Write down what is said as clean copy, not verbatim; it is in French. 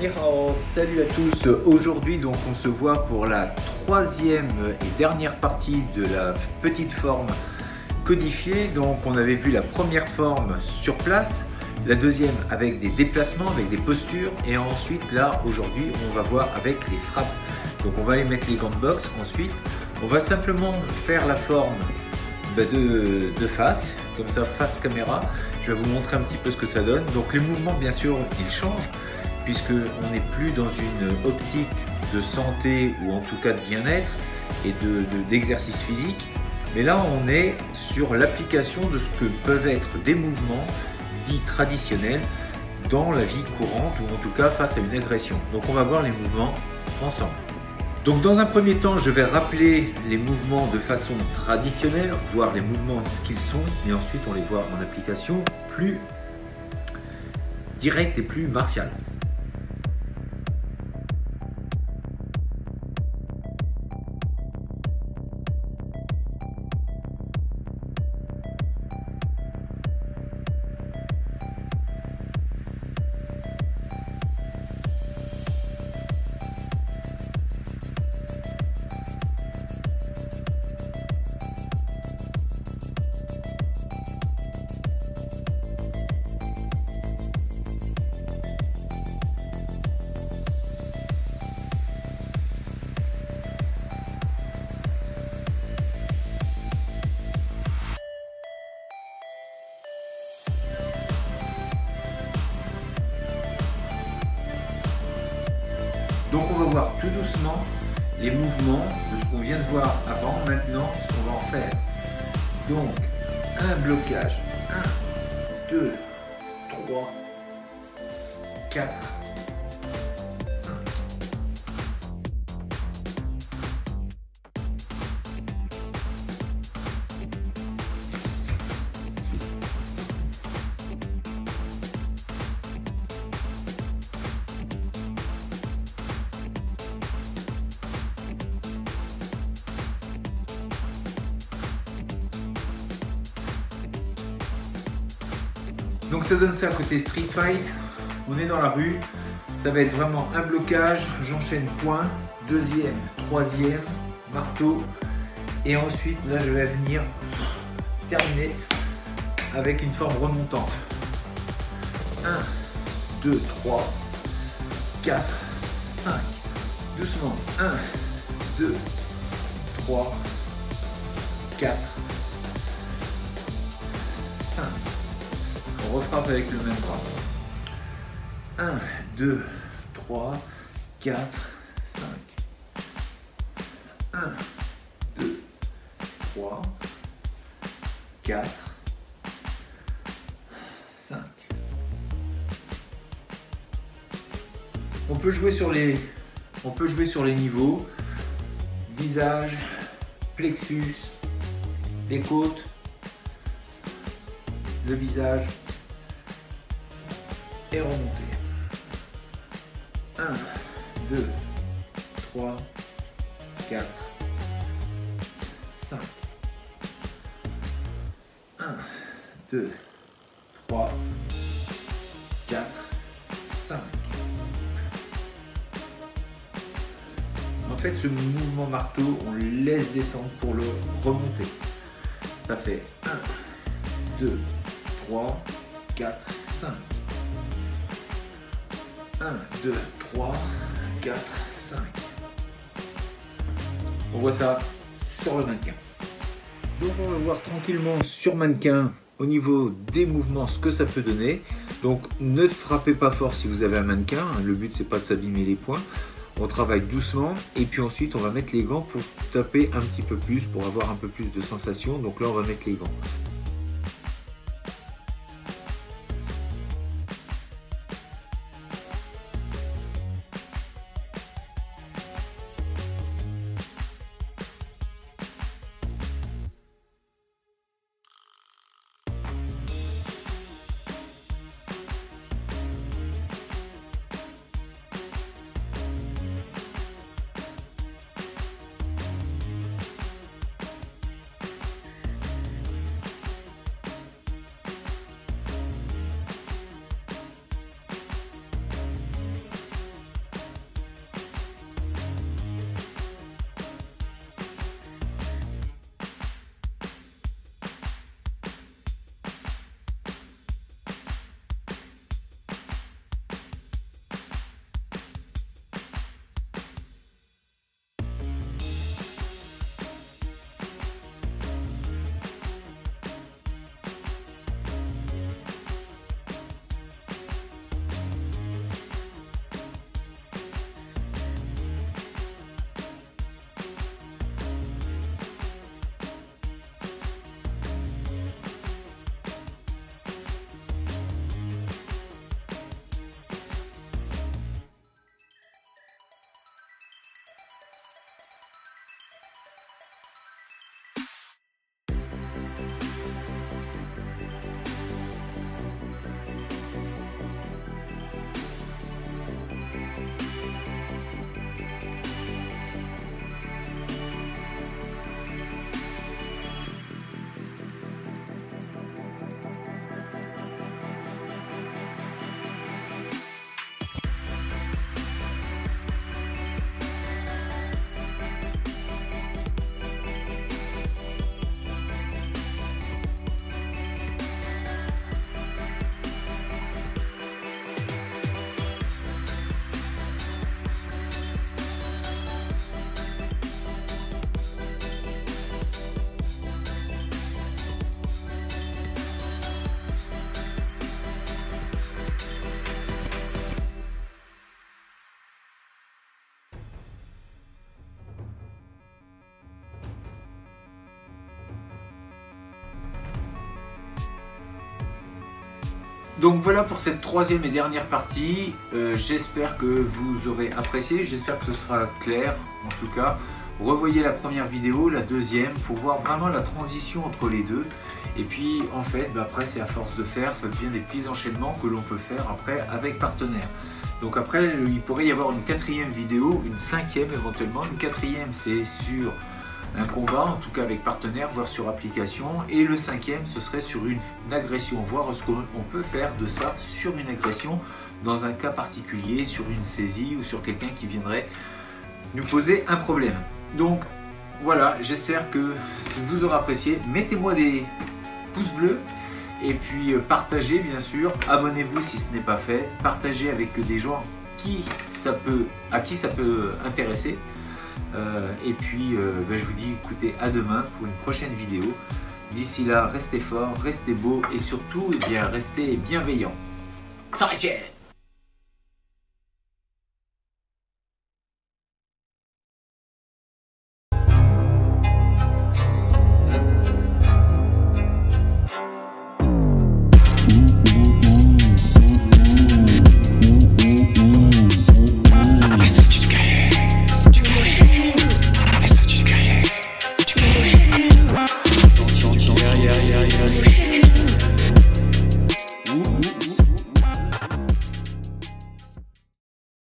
Ni hao, salut à tous. Aujourd'hui donc on se voit pour la troisième et dernière partie de la petite forme codifiée. Donc on avait vu la première forme sur place, la deuxième avec des déplacements, avec des postures, et ensuite là aujourd'hui on va voir avec les frappes. Donc on va aller mettre les gants de boxe. Ensuite on va simplement faire la forme de face, comme ça face caméra. Je vais vous montrer un petit peu ce que ça donne. Donc les mouvements bien sûr ils changent, puisqu'on n'est plus dans une optique de santé ou en tout cas de bien-être et d'exercice physique, mais là on est sur l'application de ce que peuvent être des mouvements dits traditionnels dans la vie courante ou en tout cas face à une agression. Donc on va voir les mouvements ensemble. Donc dans un premier temps, je vais rappeler les mouvements de façon traditionnelle, voir les mouvements ce qu'ils sont, et ensuite on les voit en application plus directe et plus martiale. Donc on va voir tout doucement les mouvements de ce qu'on vient de voir avant, maintenant ce qu'on va en faire. Donc un blocage, 1, 2, 3, 4, 5. Donc ça donne ça côté street fight, on est dans la rue, ça va être vraiment un blocage, j'enchaîne point, deuxième, troisième, marteau, et ensuite là je vais venir terminer avec une forme remontante. 1, 2, 3, 4, 5, doucement, 1, 2, 3, 4, 5. On refrappe avec le même bras. 1, 2, 3, 4, 5. 1, 2, 3, 4, 5. On peut jouer sur les niveaux. Visage, plexus, les côtes, le visage. Et remonter. 1, 2, 3, 4, 5. 1, 2, 3, 4, 5. En fait, ce mouvement marteau, on le laisse descendre pour le remonter. Ça fait 1, 2, 3, 4, 5. 1, 2, 3, 4, 5. On voit ça sur le mannequin. Donc on va voir tranquillement sur mannequin au niveau des mouvements ce que ça peut donner. Donc ne frappez pas fort si vous avez un mannequin. Le but c'est pas de s'abîmer les poings. On travaille doucement et puis ensuite on va mettre les gants pour taper un petit peu plus, pour avoir un peu plus de sensation. Donc là on va mettre les gants. Donc voilà pour cette troisième et dernière partie. J'espère que vous aurez apprécié, j'espère que ce sera clair en tout cas. Revoyez la première vidéo, la deuxième, pour voir vraiment la transition entre les deux. Et puis en fait, après c'est à force de faire, ça devient des petits enchaînements que l'on peut faire après avec partenaire. Donc après, il pourrait y avoir une quatrième vidéo, une cinquième éventuellement. Une quatrième, c'est sur un combat, en tout cas avec partenaire, voire sur application. Et le cinquième, ce serait sur une agression, voir ce qu'on peut faire de ça sur une agression, dans un cas particulier, sur une saisie ou sur quelqu'un qui viendrait nous poser un problème. Donc voilà, j'espère que vous aurez apprécié. Mettez-moi des pouces bleus. Et puis partagez bien sûr, abonnez-vous si ce n'est pas fait, partagez avec des gens à qui ça peut intéresser. Et puis je vous dis écoutez, à demain pour une prochaine vidéo. D'ici là, restez forts, restez beaux et surtout restez bienveillants. Sans ciel.